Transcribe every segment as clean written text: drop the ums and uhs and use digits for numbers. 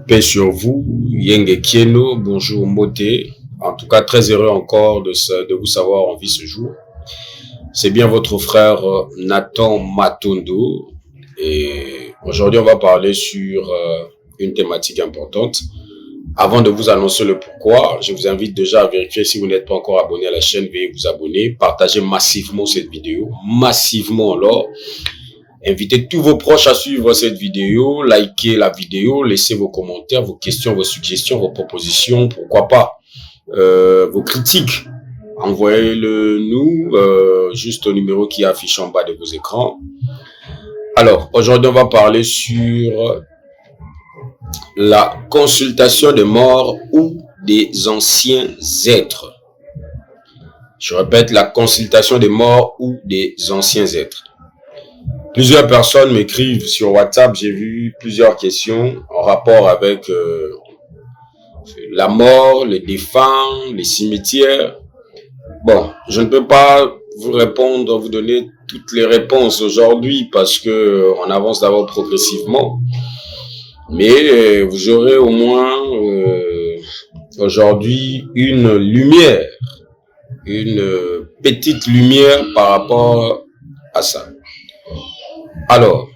Paix sur vous, Yenge Kieno, bonjour Mote. En tout cas, très heureux encore de vous savoir en vie ce jour. C'est bien votre frère Nathan Matondo. Et aujourd'hui, on va parler sur une thématique importante. Avant de vous annoncer le pourquoi, je vous invite déjà à vérifier si vous n'êtes pas encore abonné à la chaîne, veuillez vous abonner, partagez massivement cette vidéo, massivement alors. Invitez tous vos proches à suivre cette vidéo, likez la vidéo, laissez vos commentaires, vos questions, vos suggestions, vos propositions, pourquoi pas vos critiques. Envoyez-le nous juste au numéro qui est affiché en bas de vos écrans. Alors, aujourd'hui, on va parler sur la consultation des morts ou des anciens êtres. Je répète, la consultation des morts ou des anciens êtres. Plusieurs personnes m'écrivent sur WhatsApp, j'ai vu plusieurs questions en rapport avec la mort, les défunts, les cimetières. Bon, je ne peux pas vous répondre, vous donner toutes les réponses aujourd'hui parce que on avance d'abord progressivement. Mais vous aurez au moins aujourd'hui une lumière, une petite lumière par rapport à ça. Alors,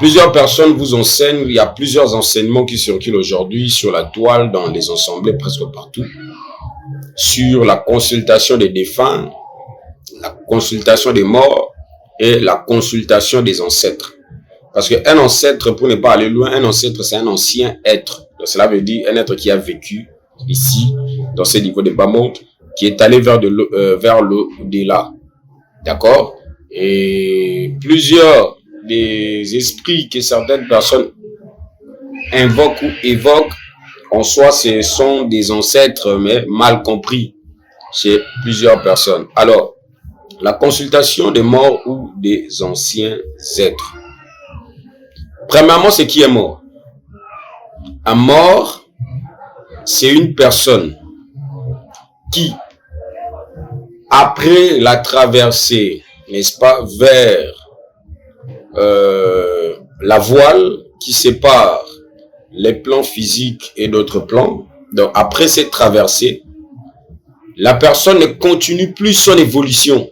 plusieurs personnes vous enseignent, il y a plusieurs enseignements qui circulent aujourd'hui sur la toile, dans les assemblées presque partout, sur la consultation des défunts, la consultation des morts et la consultation des ancêtres. Parce qu'un ancêtre, pour ne pas aller loin, un ancêtre, c'est un ancien être. Donc, cela veut dire un être qui a vécu ici, dans ce niveau de bas monde, qui est allé vers l'au-delà. D'accord? Et plusieurs des esprits que certaines personnes invoquent ou évoquent, en soi, ce sont des ancêtres, mais mal compris chez plusieurs personnes. Alors, la consultation des morts ou des anciens êtres. Premièrement, c'est qui est mort. Un mort, c'est une personne qui, après la traversée, n'est-ce pas, vers la voile qui sépare les plans physiques et d'autres plans. Donc, après cette traversée, la personne ne continue plus son évolution.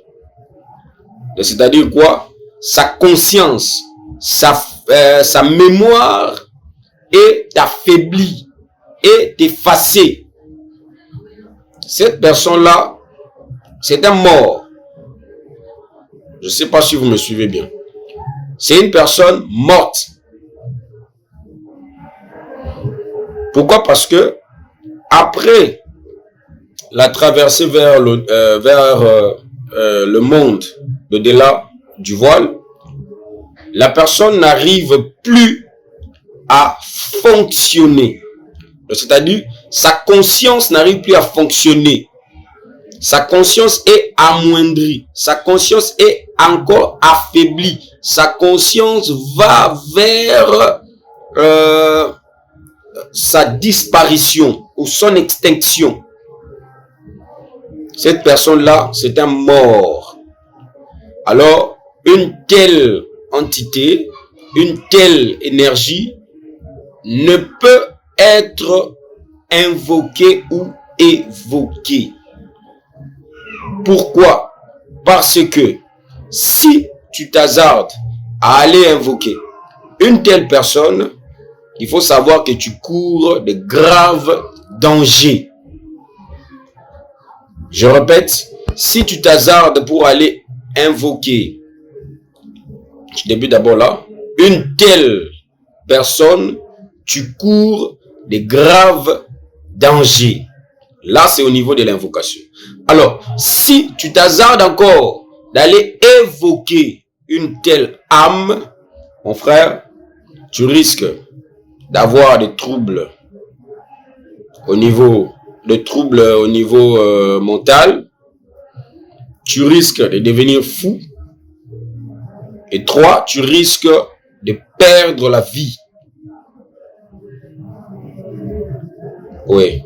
C'est-à-dire quoi? Sa conscience, sa mémoire est affaiblie, est effacée. Cette personne-là, c'est un mort. Je ne sais pas si vous me suivez bien. C'est une personne morte. Pourquoi? Parce que après la traversée vers le monde au-delà du voile, la personne n'arrive plus à fonctionner. C'est-à-dire, sa conscience n'arrive plus à fonctionner. Sa conscience est amoindrie. Sa conscience est encore affaiblie. Sa conscience va vers sa disparition ou son extinction. Cette personne-là, c'est un mort. Alors, une telle entité, une telle énergie ne peut être invoquée ou évoquée. Pourquoi? Parce que si tu t'hasardes à aller invoquer une telle personne, il faut savoir que tu cours de graves dangers. Je répète, si tu t'hasardes pour aller invoquer, je débute d'abord là, une telle personne, tu cours de graves dangers. Là, c'est au niveau de l'invocation. Alors, si tu t'hasardes encore d'aller évoquer une telle âme, mon frère, tu risques d'avoir des troubles au niveau mental. Tu risques de devenir fou. Et 3, tu risques de perdre la vie. Oui.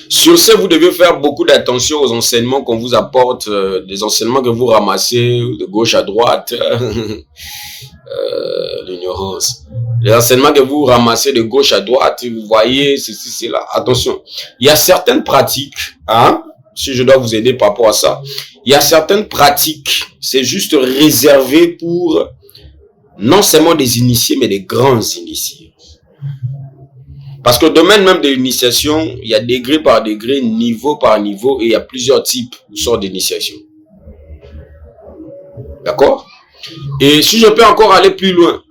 Sur ce, vous devez faire beaucoup d'attention aux enseignements qu'on vous apporte, des enseignements que vous ramassez de gauche à droite. L'ignorance. Les enseignements que vous ramassez de gauche à droite, vous voyez, ceci, cela. Attention, il y a certaines pratiques, hein, si je dois vous aider par rapport à ça, il y a certaines pratiques, c'est juste réservé pour non seulement des initiés, mais des grands initiés. Parce que le domaine même de l'initiation, il y a degré par degré, niveau par niveau, et il y a plusieurs types ou sortes d'initiation. D'accord? Et si je peux encore aller plus loin,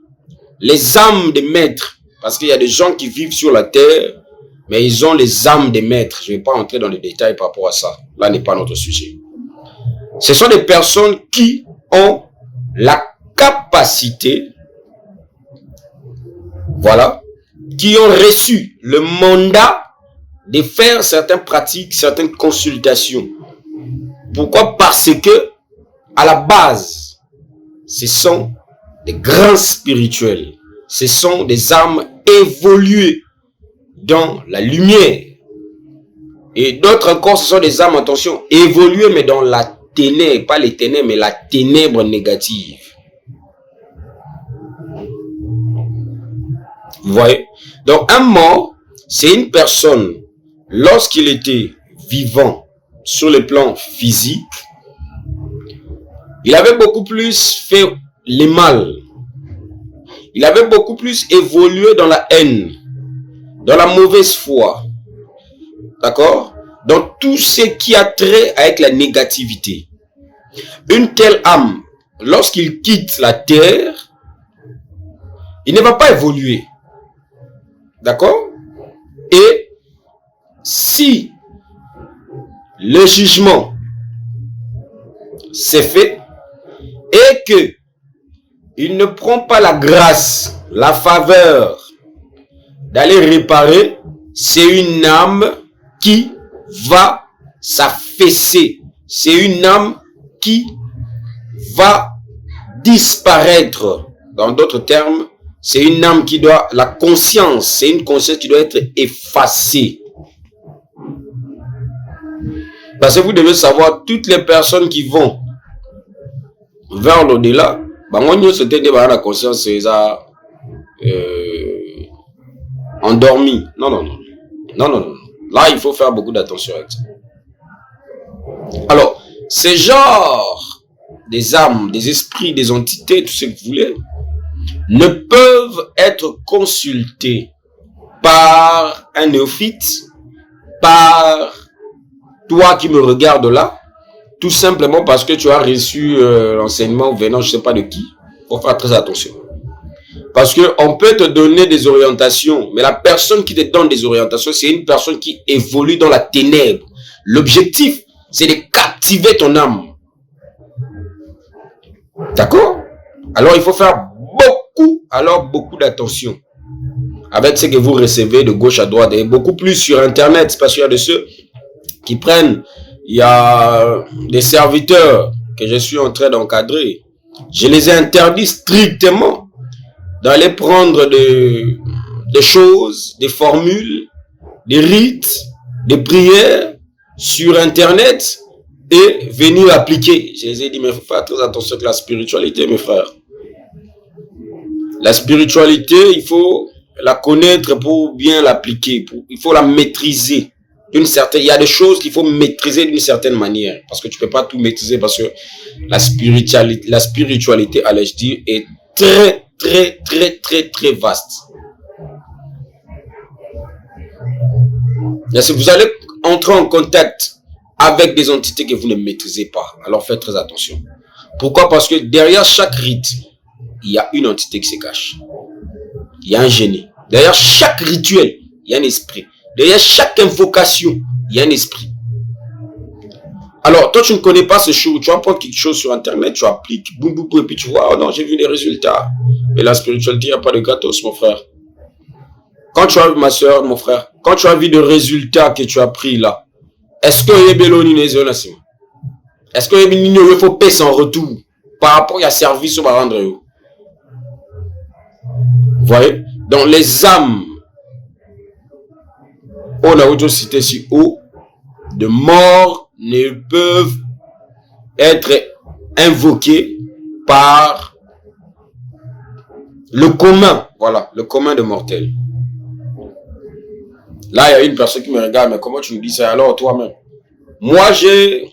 les âmes des maîtres, parce qu'il y a des gens qui vivent sur la terre, mais ils ont les âmes des maîtres. Je ne vais pas entrer dans les détails par rapport à ça. Là n'est pas notre sujet. Ce sont des personnes qui ont la capacité, voilà, qui ont reçu le mandat de faire certaines pratiques, certaines consultations. Pourquoi? Parce que, à la base, ce sont des grands spirituels. Ce sont des âmes évoluées dans la lumière. Et d'autres encore, ce sont des âmes, attention, évoluées, mais dans la ténèbre, pas les ténèbres, mais la ténèbre négative. Vous voyez? Donc, un mort, c'est une personne, lorsqu'il était vivant sur le plan physique, il avait beaucoup plus fait le mal. Il avait beaucoup plus évolué dans la haine, dans la mauvaise foi. D'accord? Dans tout ce qui a trait avec la négativité. Une telle âme, lorsqu'il quitte la terre, il ne va pas évoluer. D'accord? Et si le jugement s'est fait et que il ne prend pas la grâce, la faveur d'aller réparer, c'est une âme qui va s'affaisser. C'est une âme qui va disparaître. Dans d'autres termes, c'est une âme qui doit, la conscience, c'est une conscience qui doit être effacée. Parce que vous devez savoir, toutes les personnes qui vont vers l'au-delà, la conscience, c'est ça, endormi. Non. Là, il faut faire beaucoup d'attention avec ça. Alors, ces genres des âmes, des esprits, des entités, tout ce que vous voulez, ne peuvent être consultés par un néophyte, par toi qui me regardes là, tout simplement parce que tu as reçu l'enseignement venant je ne sais pas de qui. Il faut faire très attention. Parce qu'on peut te donner des orientations, mais la personne qui te donne des orientations, c'est une personne qui évolue dans la ténèbre. L'objectif, c'est de captiver ton âme. D'accord? Alors, il faut faire beaucoup d'attention avec ce que vous recevez de gauche à droite. Et beaucoup plus sur Internet, parce qu'il y a de ceux qui prennent, il y a des serviteurs que je suis en train d'encadrer. Je les ai interdits strictement d'aller prendre des choses, des formules, des rites, des prières sur Internet et venir appliquer. Je les ai dit, mais il faut faire très attention avec la spiritualité, mes frères. La spiritualité, il faut la connaître pour bien l'appliquer. Il faut la maîtriser. Il y a des choses qu'il faut maîtriser d'une certaine manière. Parce que tu ne peux pas tout maîtriser. Parce que la spiritualité, allais-je dire, est très vaste. Et si vous allez entrer en contact avec des entités que vous ne maîtrisez pas, alors faites très attention. Pourquoi? Parce que derrière chaque rite, il y a une entité qui se cache. Il y a un génie. Derrière chaque rituel, il y a un esprit. Derrière chaque invocation, il y a un esprit. Alors, toi, tu ne connais pas ce show. Tu vas prendre quelque chose sur Internet, tu appliques, boum, et puis tu vois, oh non, j'ai vu les résultats. Mais la spiritualité, il n'y a pas de gratos, mon frère. Quand tu as vu, ma soeur, mon frère, quand tu as vu les résultats que tu as pris là, est-ce que est-ce que il faut payer en retour par rapport à service au rendre? Vous voyez? Donc, les âmes, on a aussi cité si haut, de mort ne peuvent être invoquées par Le commun, voilà, le commun de mortels. Là, il y a une personne qui me regarde, mais comment tu me dis ça alors toi-même? Moi, j'ai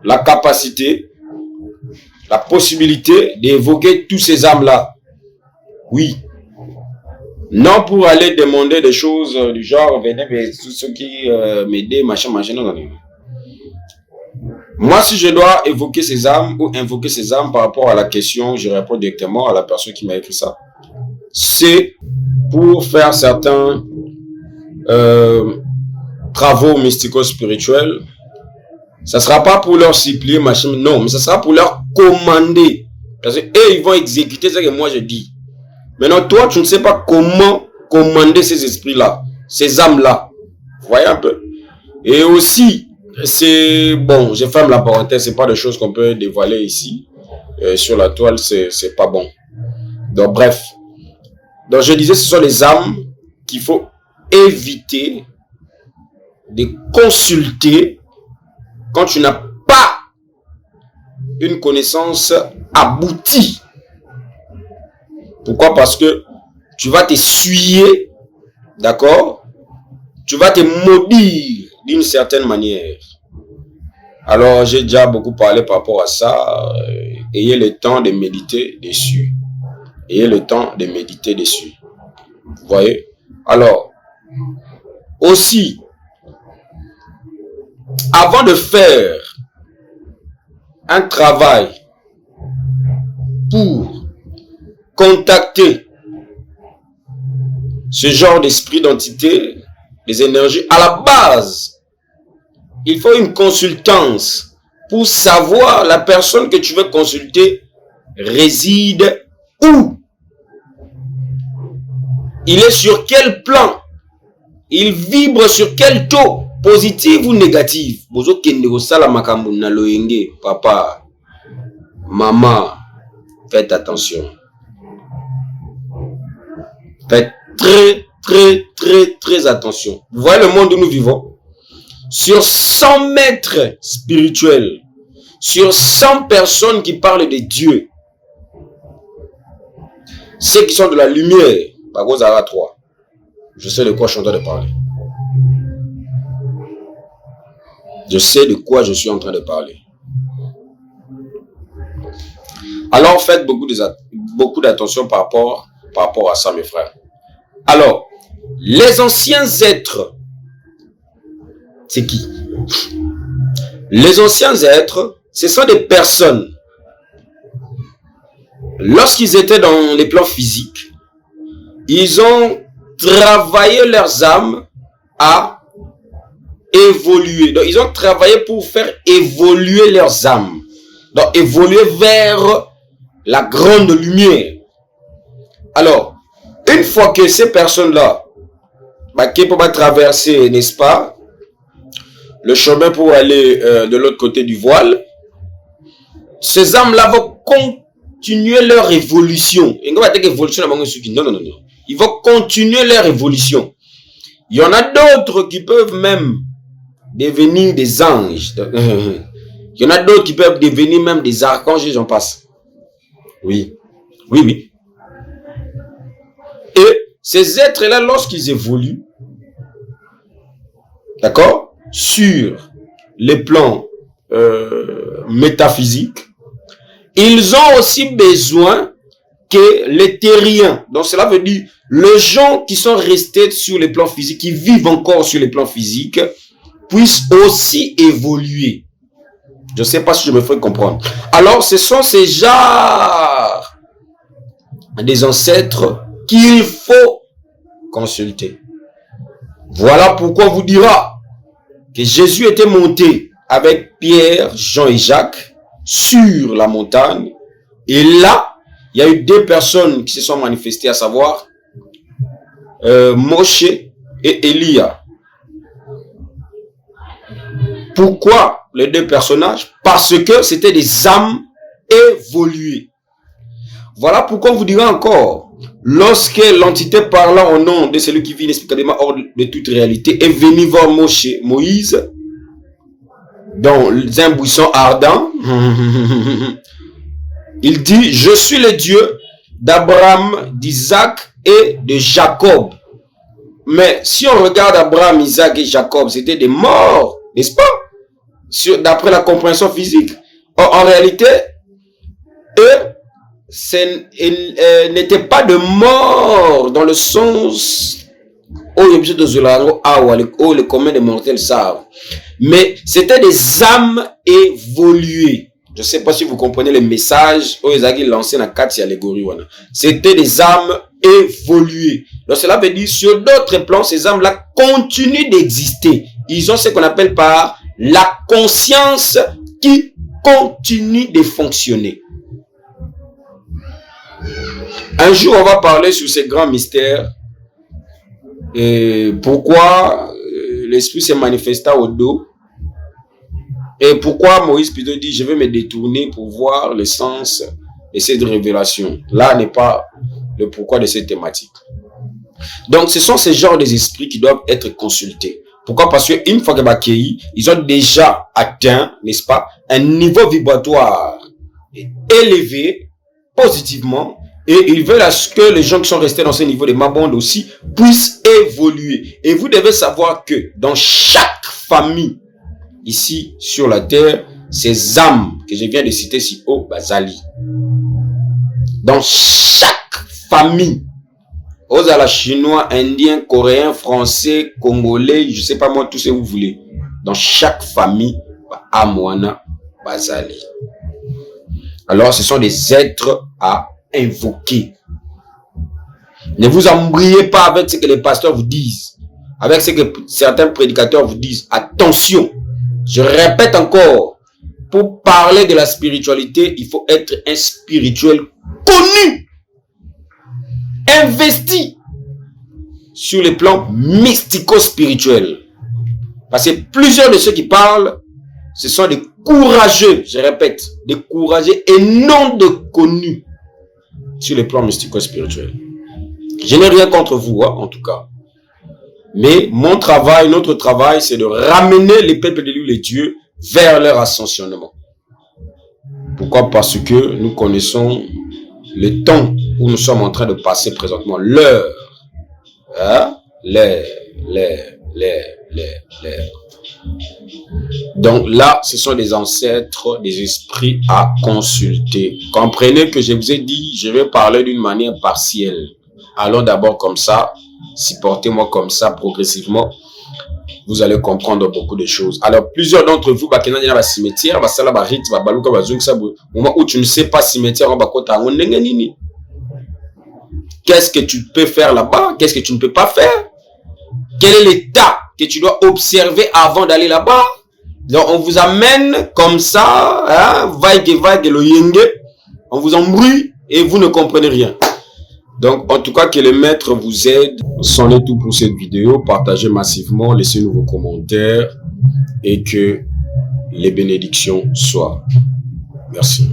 la capacité, la possibilité d'évoquer tous ces âmes-là. Oui. Non pour aller demander des choses du genre, venez, mais tous ceux qui m'aident, machin, non, non, non. Moi, si je dois évoquer ces âmes ou invoquer ces âmes par rapport à la question, je réponds directement à la personne qui m'a écrit ça. C'est pour faire certains travaux mystico-spirituels. Ça ne sera pas pour leur supplier, machin, non, mais ça sera pour leur commander. Parce que eux, ils vont exécuter ce que moi je dis. Maintenant, toi, tu ne sais pas comment commander ces esprits-là, ces âmes-là. Vous voyez un peu? Et aussi, c'est bon, je ferme la parenthèse, c'est pas des choses qu'on peut dévoiler ici. Sur la toile, c'est pas bon. Donc, bref. Donc, je disais, ce sont les âmes qu'il faut éviter de consulter quand tu n'as pas une connaissance aboutie. Pourquoi? Parce que tu vas t'essuyer, d'accord? Tu vas te maudire d'une certaine manière. Alors, j'ai déjà beaucoup parlé par rapport à ça. Ayez le temps de méditer dessus. Ayez le temps de méditer dessus. Vous voyez? Alors, aussi, avant de faire un travail pour contacter ce genre d'esprit, d'entité, des énergies, à la base, il faut une consultance pour savoir la personne que tu veux consulter réside où. Il est sur quel plan? Il vibre sur quel taux? Positif ou négatif? Bozo kende ko sala makambo na loyenge, papa, maman, faites attention. Faites très attention. Vous voyez le monde où nous vivons? Sur 100 maîtres spirituels, sur 100 personnes qui parlent de Dieu, ceux qui sont de la lumière, par cause à 3. Je sais de quoi je suis en train de parler. Je sais de quoi je suis en train de parler. Alors, faites beaucoup d'attention par rapport à ça, mes frères. Alors, les anciens êtres, c'est qui? Les anciens êtres, ce sont des personnes. Lorsqu'ils étaient dans les plans physiques, ils ont travaillé leurs âmes à évoluer. Donc, ils ont travaillé pour faire évoluer leurs âmes. Donc, évoluer vers la grande lumière. Alors, une fois que ces personnes-là, qui peuvent traverser, n'est-ce pas, le chemin pour aller de l'autre côté du voile, ces âmes-là vont continuer leur évolution. Non. Ils vont continuer leur évolution. Il y en a d'autres qui peuvent même devenir des anges. Il y en a d'autres qui peuvent devenir même des archanges, j'en passe. Oui. Et ces êtres-là, lorsqu'ils évoluent, d'accord, sur les plans métaphysiques, ils ont aussi besoin que les terriens, donc cela veut dire les gens qui sont restés sur les plans physiques, qui vivent encore sur les plans physiques, puissent aussi évoluer. Je ne sais pas si je me fais comprendre. Alors, ce sont ces genres des ancêtres qu'il faut consulter. Voilà pourquoi on vous dira que Jésus était monté avec Pierre, Jean et Jacques sur la montagne. Et là, il y a eu deux personnes qui se sont manifestées, à savoir Moshe et Élia. Pourquoi les deux personnages? Parce que c'était des âmes évoluées. Voilà pourquoi on vous dira encore, lorsque l'entité parlant au nom de celui qui vit inexplicablement hors de toute réalité est venu voir Moïse dans un buisson ardent, Il dit, je suis le Dieu d'Abraham, d'Isaac et de Jacob. Mais si on regarde Abraham, Isaac et Jacob, c'était des morts, n'est-ce pas? D'après la compréhension physique. En réalité, eux n'étaient pas de morts dans le sens où le commun des mortels savent. Mais c'était des âmes évoluées. Je ne sais pas si vous comprenez le message où ils ont lancé dans 4 allégories. C'était des âmes évoluées. Donc cela veut dire sur d'autres plans, ces âmes-là continuent d'exister. Ils ont ce qu'on appelle par la conscience qui continue de fonctionner. Un jour, on va parler sur ces grands mystères. Et pourquoi l'esprit s'est manifesté au dos. Et pourquoi Moïse plutôt dit, je vais me détourner pour voir le sens de cette révélation. Là n'est pas le pourquoi de cette thématique. Donc, ce sont ces genres d'esprits qui doivent être consultés. Pourquoi? Parce qu'une fois que ils ont déjà atteint, n'est-ce pas, un niveau vibratoire élevé, positivement, et ils veulent que les gens qui sont restés dans ce niveau de Mabonde aussi puissent évoluer. Et vous devez savoir que dans chaque famille, ici sur la terre, ces âmes que je viens de citer si haut, Bazali. Dans chaque famille, aux ala chinois, indiens, coréens, français, congolais, je sais pas moi, tout ce que vous voulez. Dans chaque famille, Amwana, Bazali. Alors, ce sont des êtres à invoquer. Ne vous embrouillez pas avec ce que les pasteurs vous disent, avec ce que certains prédicateurs vous disent. Attention, je répète encore, pour parler de la spiritualité, il faut être un spirituel connu, investi sur le plan mystico-spirituel. Parce que plusieurs de ceux qui parlent, ce sont des courageux, je répète, des courageux et non de connus sur le plan mystico-spirituel. Je n'ai rien contre vous, en tout cas. Mais mon travail, notre travail, c'est de ramener les peuples de l'île de Dieu vers leur ascensionnement. Pourquoi? Parce que nous connaissons le temps où nous sommes en train de passer présentement. L'heure. Hein? L'heure. Donc là, ce sont des ancêtres, des esprits à consulter. Comprenez que je vous ai dit, je vais parler d'une manière partielle. Allons d'abord comme ça, supportez-moi comme ça progressivement. Vous allez comprendre beaucoup de choses. Alors, plusieurs d'entre vous, qui sont dans le cimetière, au moment où tu ne sais pas cimetière, qu'est-ce que tu peux faire là-bas? Qu'est-ce que tu ne peux pas faire? Quel est l'état que tu dois observer avant d'aller là-bas? Donc, on vous amène comme ça, hein, vague, le yenge, on vous embrouille et vous ne comprenez rien. Donc, en tout cas, que le maître vous aide. C'en est tout pour cette vidéo. Partagez massivement, laissez-nous vos commentaires et que les bénédictions soient. Merci.